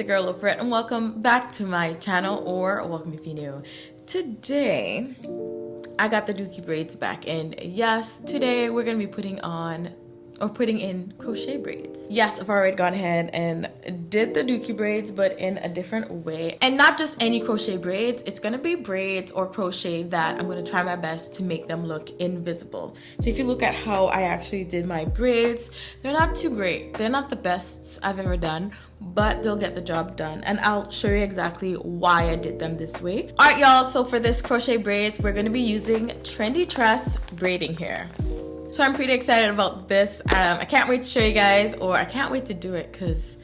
your girl Loaferette, and welcome back to my channel, or welcome if you're new. Today I got the Dookie braids back, and yes, today we're gonna be putting in crochet braids. Yes, I've already gone ahead and did the Dookie braids, but in a different way, and not just any crochet braids. It's gonna be braids or crochet that I'm gonna try my best to make them look invisible. So if you look at how I actually did my braids, they're not too great. They're not the best I've ever done, but they'll get the job done, and I'll show you exactly why I did them this way. All right, y'all, so for this crochet braids, we're gonna be using Trendy Tress braiding here. So I'm pretty excited about this. I can't wait to show you guys, or I can't wait to do it, because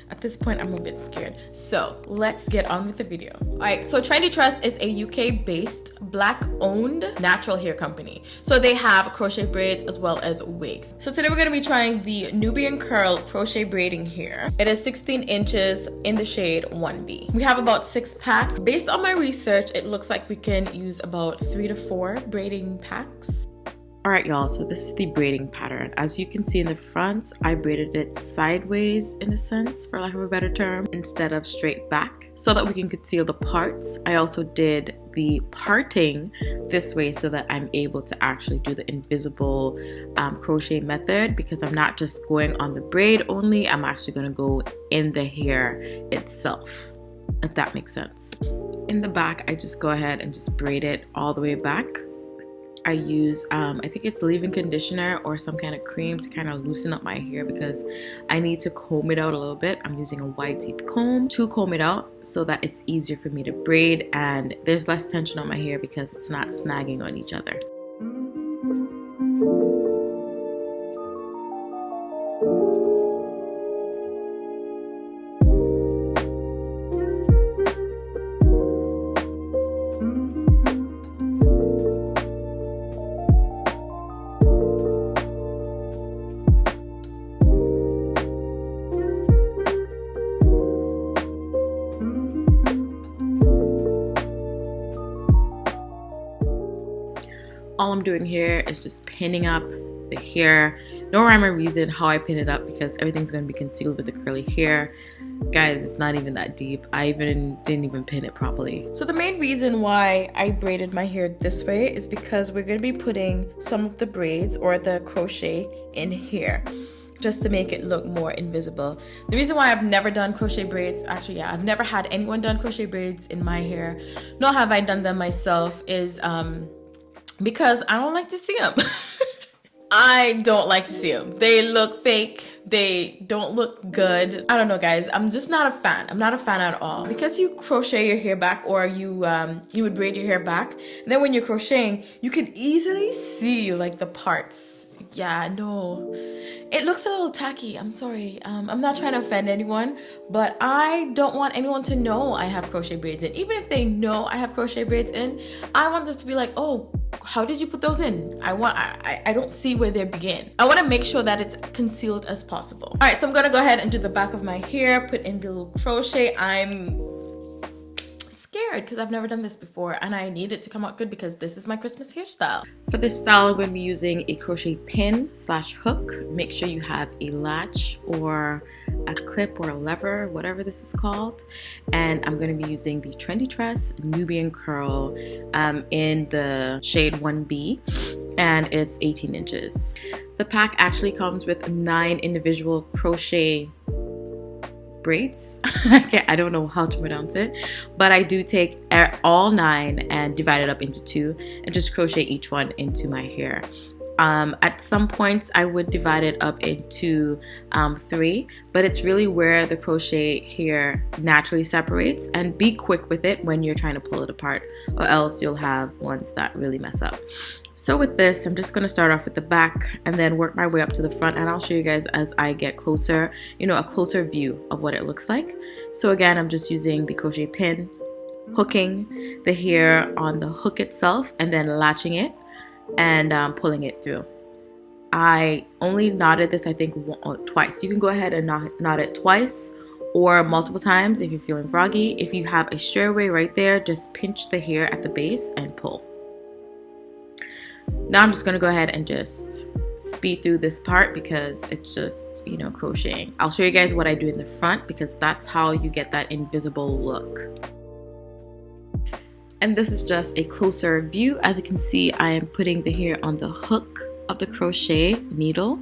at this point I'm a bit scared. So let's get on with the video. All right, so Trendy Tress is a UK-based, Black-owned natural hair company. So they have crochet braids as well as wigs. So today we're gonna be trying the Nubian Curl crochet braiding here. It is 16 inches in the shade 1B. We have about 6 packs. Based on my research, it looks like we can use about 3 to 4 braiding packs. Alright y'all, so this is the braiding pattern. As you can see in the front, I braided it sideways in a sense, for lack of a better term, instead of straight back, so that we can conceal the parts. I also did the parting this way so that I'm able to actually do the invisible crochet method, because I'm not just going on the braid only, I'm actually going to go in the hair itself, if that makes sense. In the back, I just go ahead and just braid it all the way back. I use, I think it's leave-in conditioner or some kind of cream to kind of loosen up my hair, because I need to comb it out a little bit. I'm using a wide teeth comb to comb it out so that it's easier for me to braid, and there's less tension on my hair because it's not snagging on each other. All I'm doing here is just pinning up the hair. No rhyme or reason how I pin it up, because everything's going to be concealed with the curly hair. Guys, it's not even that deep. I didn't even pin it properly. So the main reason why I braided my hair this way is because we're going to be putting some of the braids or the crochet in here, just to make it look more invisible. The reason why I've never done crochet braids, actually, yeah, I've never had anyone done crochet braids in my hair, nor have I done them myself, is because I don't like to see them. I don't like to see them. They look fake. They don't look good. I don't know, guys. I'm just not a fan. I'm not a fan at all. Because you crochet your hair back, or you would braid your hair back, and then when you're crocheting, you can easily see like the parts. Yeah, no, it looks a little tacky. I'm sorry. I'm not trying to offend anyone, but I don't want anyone to know I have crochet braids in. Even if they know I have crochet braids in, I want them to be like, oh, how did you put those in? I don't see where they begin. I want to make sure that it's concealed as possible. All right, so I'm gonna go ahead and do the back of my hair, put in the little crochet. I'm scared because I've never done this before, and I need it to come out good because this is my Christmas hairstyle. For this style, I'm going to be using a crochet pin / hook. Make sure you have a latch or a clip or a lever, whatever this is called. And I'm going to be using the Trendy Tress Nubian Curl in the shade 1B, and it's 18 inches. The pack actually comes with 9 individual crochet braids. I don't know how to pronounce it, but I do take all 9 and divide it up into 2 and just crochet each one into my hair. At some points I would divide it up into 3, but it's really where the crochet hair naturally separates, and be quick with it when you're trying to pull it apart, or else you'll have ones that really mess up. So with this, I'm just going to start off with the back and then work my way up to the front, and I'll show you guys as I get closer, a closer view of what it looks like. So again, I'm just using the crochet pin, hooking the hair on the hook itself, and then latching it and pulling it through. I only knotted this, I think, twice. You can go ahead and knot it twice or multiple times if you're feeling froggy. If you have a straightaway right there, just pinch the hair at the base and pull. Now I'm just going to go ahead and just speed through this part because it's just, you know, crocheting. I'll show you guys what I do in the front because that's how you get that invisible look. And this is just a closer view. As you can see, I am putting the hair on the hook of the crochet needle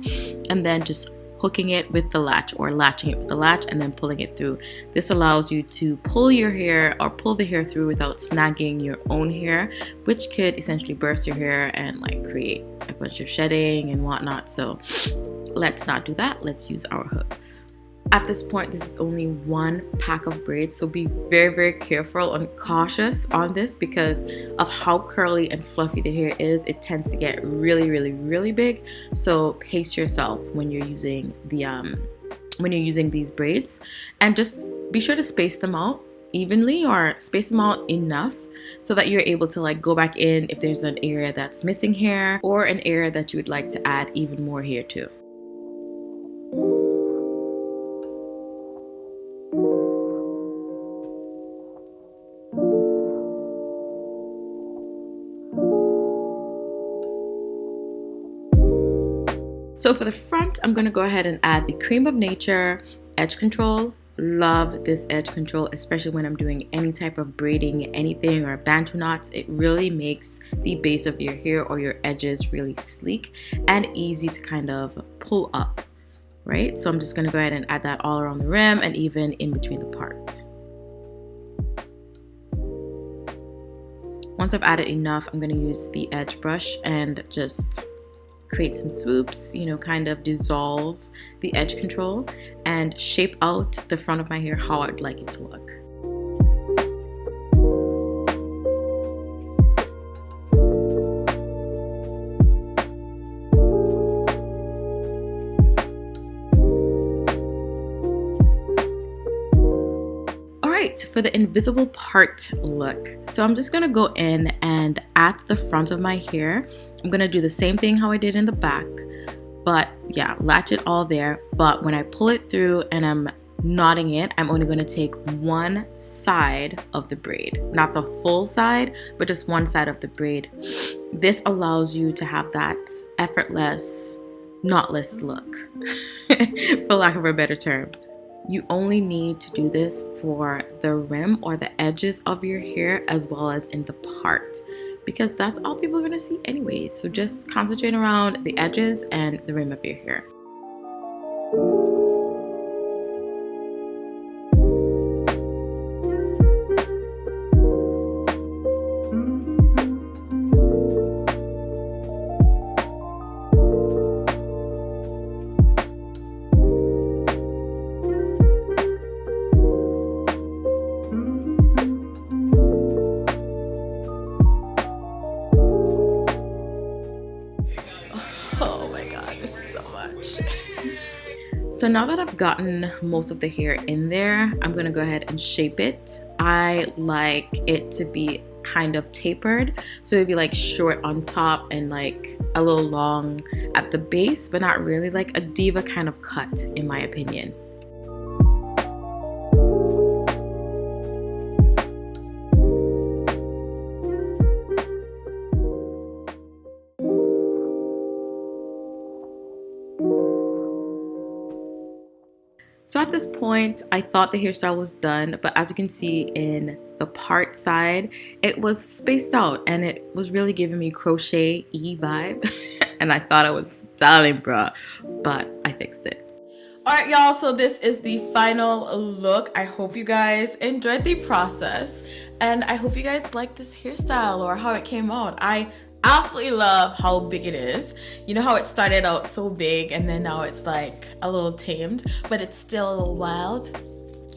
and then just hooking it with the latch or latching it with the latch and then pulling it through. This allows you to pull your hair or pull the hair through without snagging your own hair, which could essentially burst your hair and like create a bunch of shedding and whatnot. So let's not do that. Let's use our hooks. At this point, this is only one pack of braids, so be very, very careful and cautious on this because of how curly and fluffy the hair is. It tends to get really, really, really big. So pace yourself when you're using these braids, and just be sure to space them out evenly or space them out enough so that you're able to like go back in if there's an area that's missing hair or an area that you would like to add even more hair to. So for the front, I'm going to go ahead and add the Cream of Nature edge control. Love this edge control, especially when I'm doing any type of braiding, anything, or bantu knots. It really makes the base of your hair or your edges really sleek and easy to kind of pull up, right? So I'm just going to go ahead and add that all around the rim and even in between the parts. Once I've added enough, I'm going to use the edge brush and just create some swoops, you know, kind of dissolve the edge control and shape out the front of my hair how I'd like it to look. Alright, for the invisible part look. So I'm just gonna go in and at the front of my hair, I'm gonna do the same thing how I did in the back, but yeah, latch it all there. But when I pull it through and I'm knotting it, I'm only gonna take one side of the braid, not the full side, but just one side of the braid. This allows you to have that effortless, knotless look, for lack of a better term. You only need to do this for the rim or the edges of your hair as well as in the part, because that's all people are going to see anyway. So just concentrate around the edges and the rim of your hair. So now that I've gotten most of the hair in there, I'm going to go ahead and shape it. I like it to be kind of tapered, so it'd be like short on top and like a little long at the base, but not really like a diva kind of cut in my opinion. So at this point, I thought the hairstyle was done, but as you can see in the part side, it was spaced out and it was really giving me crochet-y vibe. And I thought I was styling, bruh, but I fixed it. Alright y'all, so this is the final look. I hope you guys enjoyed the process and I hope you guys like this hairstyle or how it came out. I absolutely love how big it is. You know how it started out so big and then now it's like a little tamed, but it's still a little wild.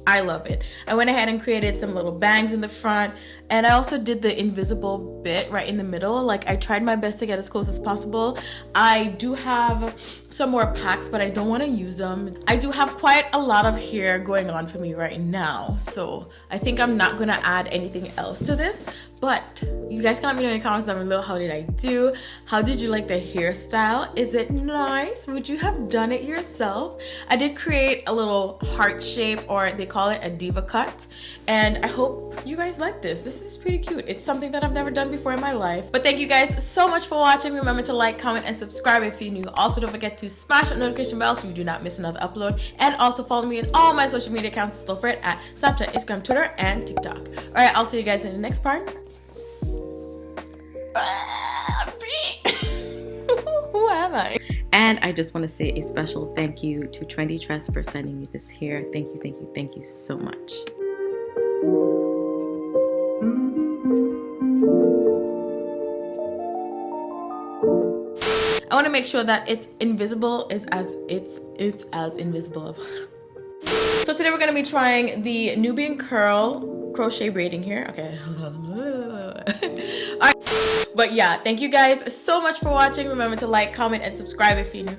I love it. I went ahead and created some little bangs in the front, and I also did the invisible bit right in the middle. Like I tried my best to get as close as possible. I do have some more packs, but I don't want to use them. I do have quite a lot of hair going on for me right now, so I think I'm not gonna add anything else to this. But you guys can let me know in the comments down below, how did I do? How did you like the hairstyle? Is it nice? Would you have done it yourself? I did create a little heart shape, or they call it a diva cut, and I hope you guys like this. This this is pretty cute. It's something that I've never done before in my life. But thank you guys so much for watching. Remember to like, comment, and subscribe if you're new. Also, don't forget to smash that notification bell so you do not miss another upload. And also follow me on all my social media accounts, Loaferette, at Snapchat, Instagram, Twitter, and TikTok. Alright, I'll see you guys in the next part. Who am I? And I just want to say a special thank you to Trendy Tresses for sending me this hair. Thank you, thank you, thank you so much. I want to make sure that it's invisible it's as invisible. So today we're going to be trying the Nubian curl crochet braiding here. Okay. All right. But yeah, thank you guys so much for watching. Remember to like, comment, and subscribe if you're new.